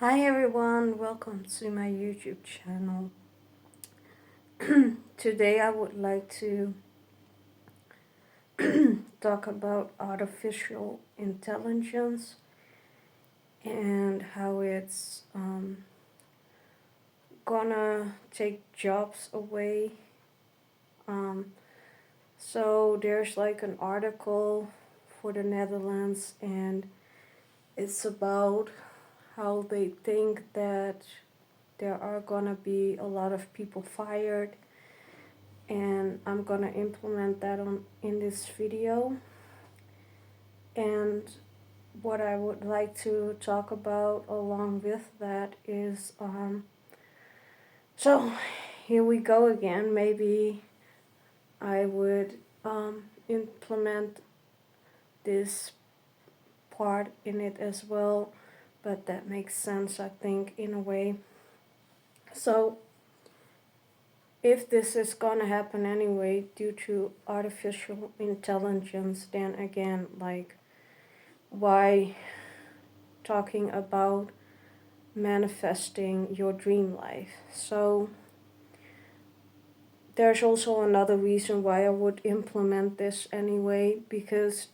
Hi everyone, welcome to my YouTube channel. Today I would like to talk about artificial intelligence and how it's gonna take jobs away. Um, so there's like an article for the Netherlands, and it's about how they think that there are gonna be a lot of people fired, and I'm gonna implement that in this video. And what I would like to talk about along with that is so here we go again. Maybe I would implement this part in it as well, but that makes sense, I think, in a way. So if this is gonna happen anyway due to artificial intelligence, then again, like, why talking about manifesting your dream life? So there's also another reason why I would implement this anyway, because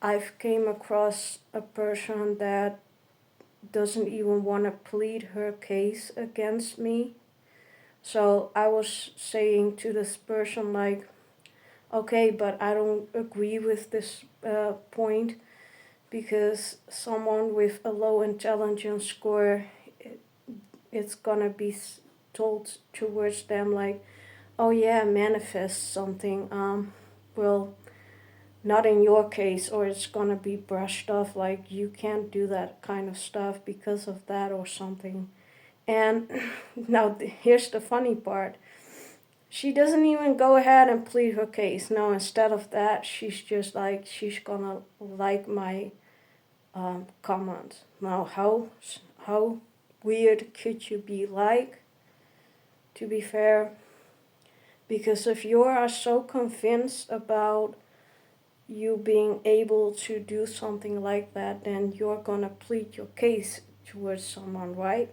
I've came across a person that doesn't even want to plead her case against me. So I was saying to this person, like, okay, but I don't agree with this point, because someone with a low intelligence score, it's gonna be told towards them like, oh yeah, manifest something. Well, not in your case, or it's gonna be brushed off like you can't do that kind of stuff because of that or something. And now here's the funny part. She doesn't even go ahead and plead her case. No, instead of that, she's just like, she's gonna like my comment. Now, how weird could you be like, to be fair? Because if you are so convinced about you being able to do something like that, then you're gonna plead your case towards someone, right?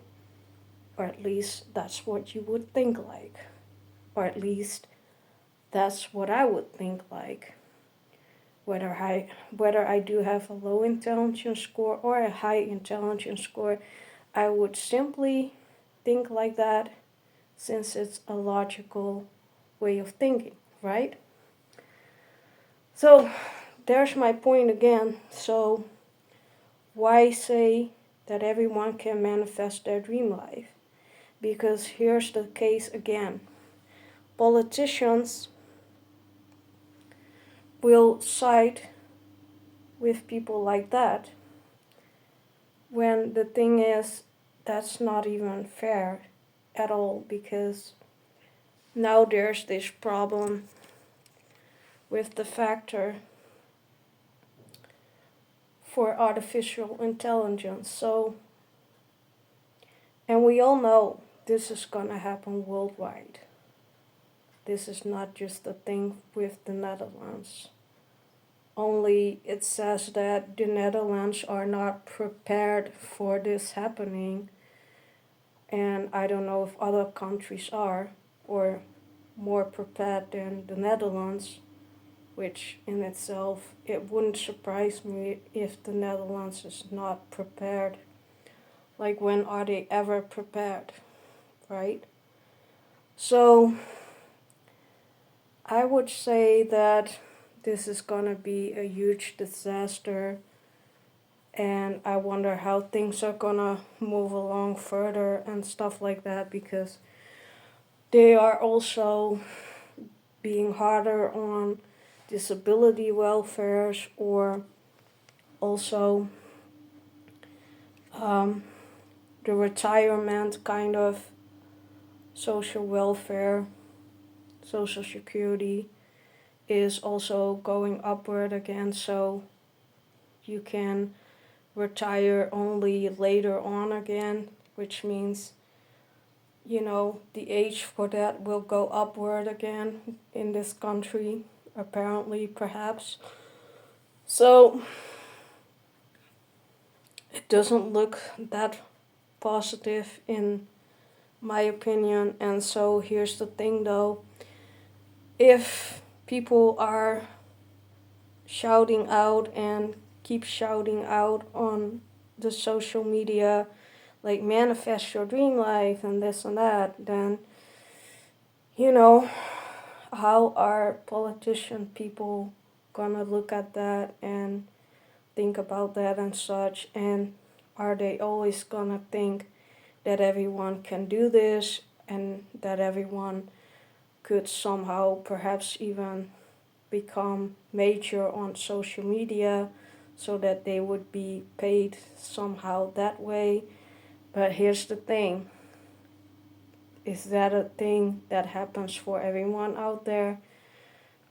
Or at least that's what you would think like. Or at least that's what I would think like. Whether I do have a low intelligence score or a high intelligence score, I would simply think like that, since it's a logical way of thinking, right? So there's my point again. So why say that everyone can manifest their dream life? Because here's the case again. Politicians will side with people like that, when the thing is, that's not even fair at all, because now there's this problem with the factor for artificial intelligence. So, and we all know this is gonna happen worldwide. This is not just a thing with the Netherlands. Only it says that the Netherlands are not prepared for this happening, and I don't know if other countries are, or more prepared than the Netherlands, which in itself, it wouldn't surprise me if the Netherlands is not prepared. Like, when are they ever prepared, right? So I would say that this is gonna be a huge disaster, and I wonder how things are gonna move along further and stuff like that, because they are also being harder on disability welfares, or also the retirement kind of social welfare, social security is also going upward again, so you can retire only later on again, which means, the age for that will go upward again in this country, apparently, perhaps. So it doesn't look that positive in my opinion. And so here's the thing though, if people are shouting out and keep shouting out on the social media, like manifest your dream life and this and that, then you know, how are politician people gonna look at that and think about that and such? And are they always gonna think that everyone can do this and that everyone could somehow perhaps even become major on social media so that they would be paid somehow that way? But here's the thing, is that a thing that happens for everyone out there?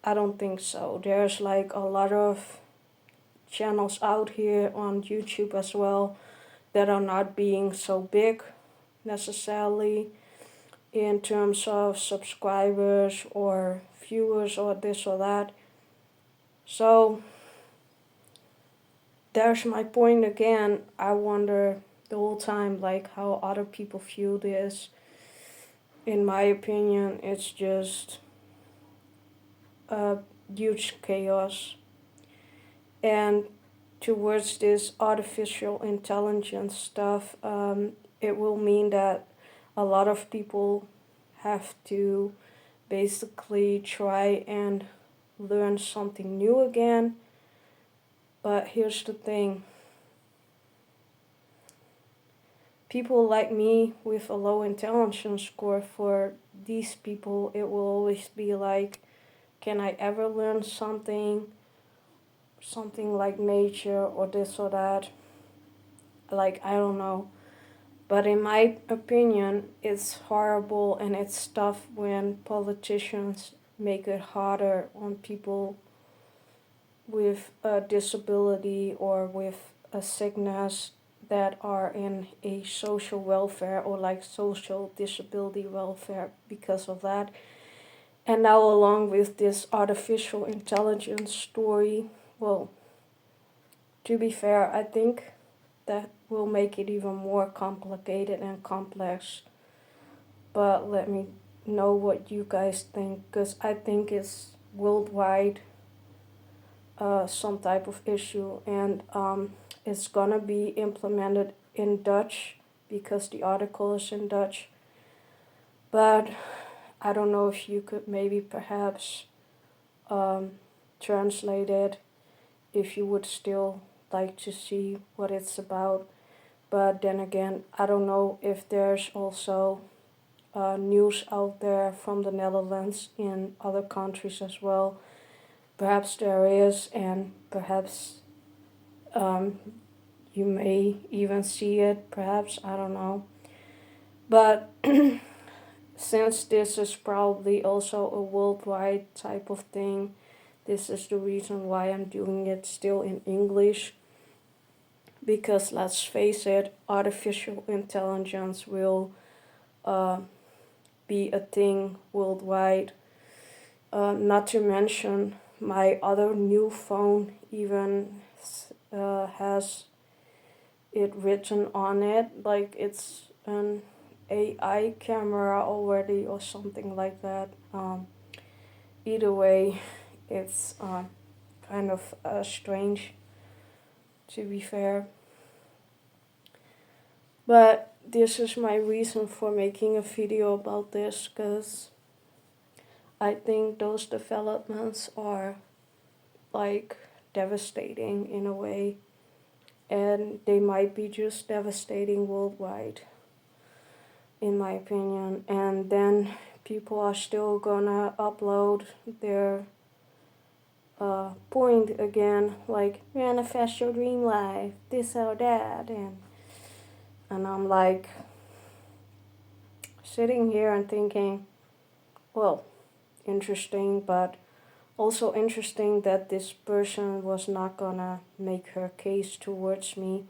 I don't think so. There's like a lot of channels out here on YouTube as well that are not being so big necessarily in terms of subscribers or viewers or this or that. So there's my point again. I wonder the whole time like how other people view this. In my opinion, it's just a huge chaos. And towards this artificial intelligence stuff, it will mean that a lot of people have to basically try and learn something new again. But here's the thing, people like me with a low intelligence score, for these people, it will always be like, can I ever learn something like nature or this or that? Like, I don't know. But in my opinion, it's horrible and it's tough when politicians make it harder on people with a disability or with a sickness that are in a social welfare or like social disability welfare because of that. And now along with this artificial intelligence story, well, to be fair, I think that will make it even more complicated and complex. But let me know what you guys think, because I think it's worldwide some type of issue, and it's gonna be implemented in Dutch because the article is in Dutch. But I don't know if you could maybe perhaps translate it if you would still like to see what it's about. But then again, I don't know if there's also news out there from the Netherlands in other countries as well. Perhaps there is, and perhaps you may even see it, perhaps, I don't know. But since this is probably also a worldwide type of thing, this is the reason why I'm doing it still in English. Because let's face it, artificial intelligence will be a thing worldwide. Not to mention, my other new phone even has it written on it, like it's an AI camera already or something like that. Either way, it's kind of strange, to be fair. But this is my reason for making a video about this, because I think those developments are like devastating in a way, and they might be just devastating worldwide, in my opinion. And then people are still gonna upload their point again, like manifest your dream life, this or that, and I'm like sitting here and thinking, well, interesting, but also interesting that this person was not gonna make her case towards me.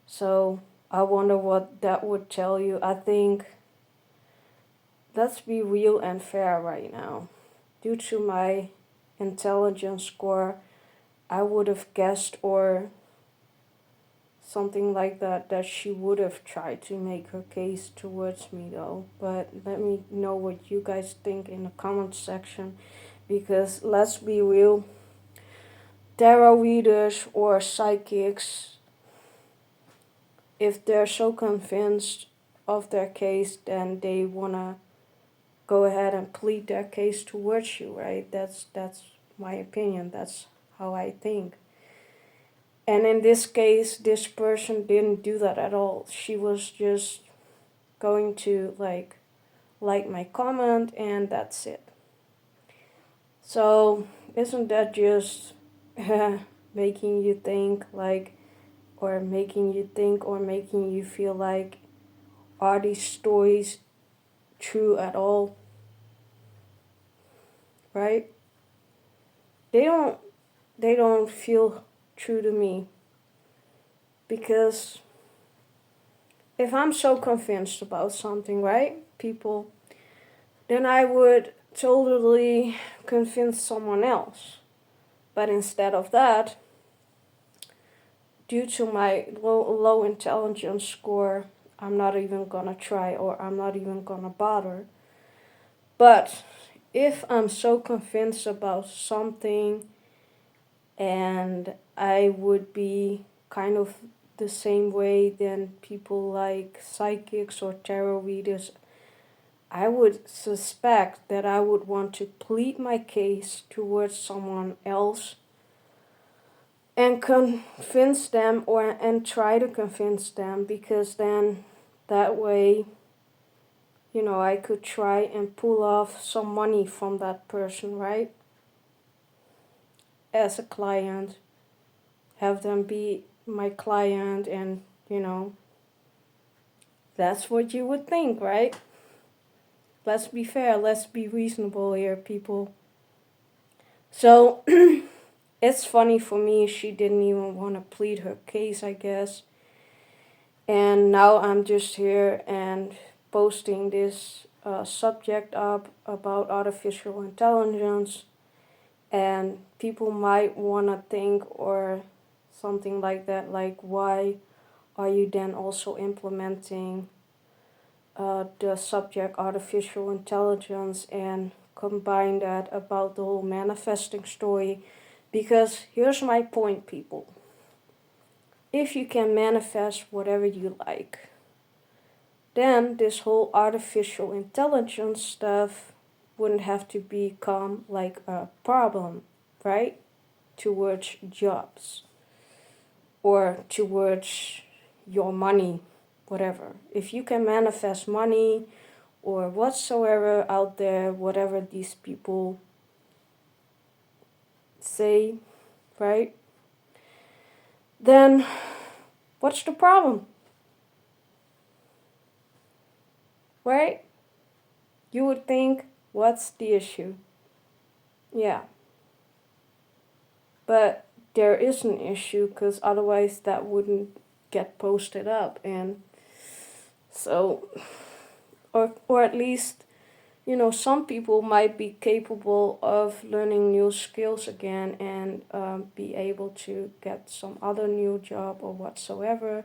So I wonder what that would tell you. I think, let's be real and fair right now. Due to my intelligence score, I would have guessed or something like that she would have tried to make her case towards me though. But let me know what you guys think in the comment section, because let's be real, tarot readers or psychics, if they're so convinced of their case, then they wanna go ahead and plead their case towards you, right? That's my opinion. That's how I think. And in this case, this person didn't do that at all. She was just going to like my comment, and that's it. So isn't that just making you think like, or making you think, or making you feel like, are these stories true at all? Right? They don't feel true to me, because if I'm so convinced about something, right, people, then I would totally convince someone else. But instead of that, due to my low intelligence score, I'm not even gonna try, or I'm not even gonna bother. But if I'm so convinced about something, and I would be kind of the same way than people like psychics or tarot readers, I would suspect that I would want to plead my case towards someone else and convince them, and try to convince them, because then that way, I could try and pull off some money from that person, right? As a client, have them be my client, and that's what you would think, right? Let's be fair, let's be reasonable here, people. So it's funny for me, she didn't even want to plead her case, I guess. And now I'm just here and posting this subject up about artificial intelligence. And people might want to think or something like that, like, why are you then also implementing the subject artificial intelligence and combine that about the whole manifesting story? Because here's my point, people. If you can manifest whatever you like, then this whole artificial intelligence stuff wouldn't have to become like a problem, right? Towards jobs or towards your money, whatever. If you can manifest money or whatsoever out there, whatever these people say, right? Then what's the problem? Right? You would think, what's the issue? Yeah. But there is an issue, because otherwise that wouldn't get posted up. And so, or at least, some people might be capable of learning new skills again, and be able to get some other new job or whatsoever.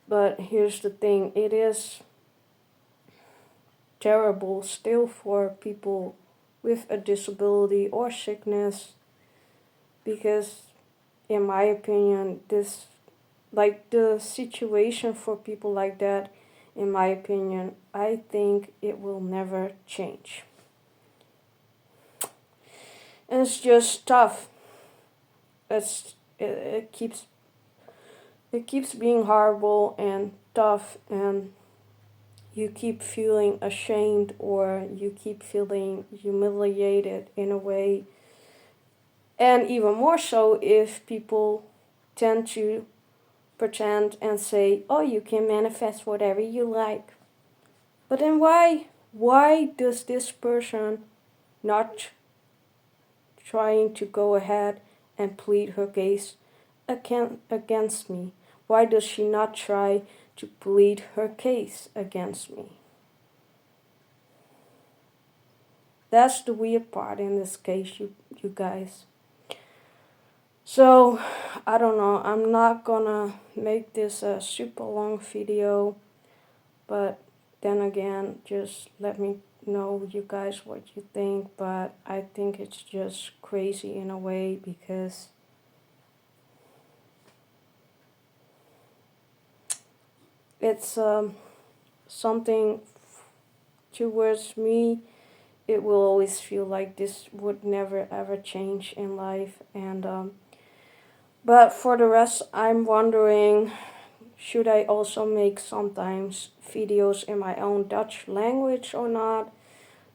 But here's the thing, it is terrible still for people with a disability or sickness, because in my opinion, the situation for people like that, in my opinion, I think it will never change. And it's just tough. It keeps being horrible and tough, and you keep feeling ashamed, or you keep feeling humiliated in a way. And even more so if people tend to pretend and say, oh, you can manifest whatever you like. But then why does this person not trying to go ahead and plead her case against me? Why does she not try to plead her case against me? That's the weird part in this case, you guys. So, I don't know, I'm not gonna make this a super long video, but then again, just let me know you guys what you think. But I think it's just crazy in a way, because it's something towards me. It will always feel like this would never ever change in life. And but for the rest, I'm wondering, should I also make sometimes videos in my own Dutch language or not?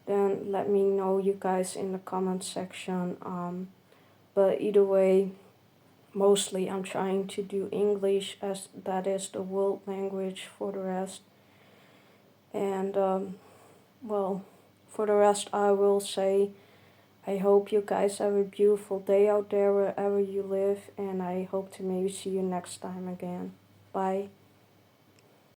Then let me know, you guys, in the comment section. But either way, mostly I'm trying to do English, as that is the world language for the rest. And well, for the rest, I will say, I hope you guys have a beautiful day out there wherever you live, and I hope to maybe see you next time again. Bye.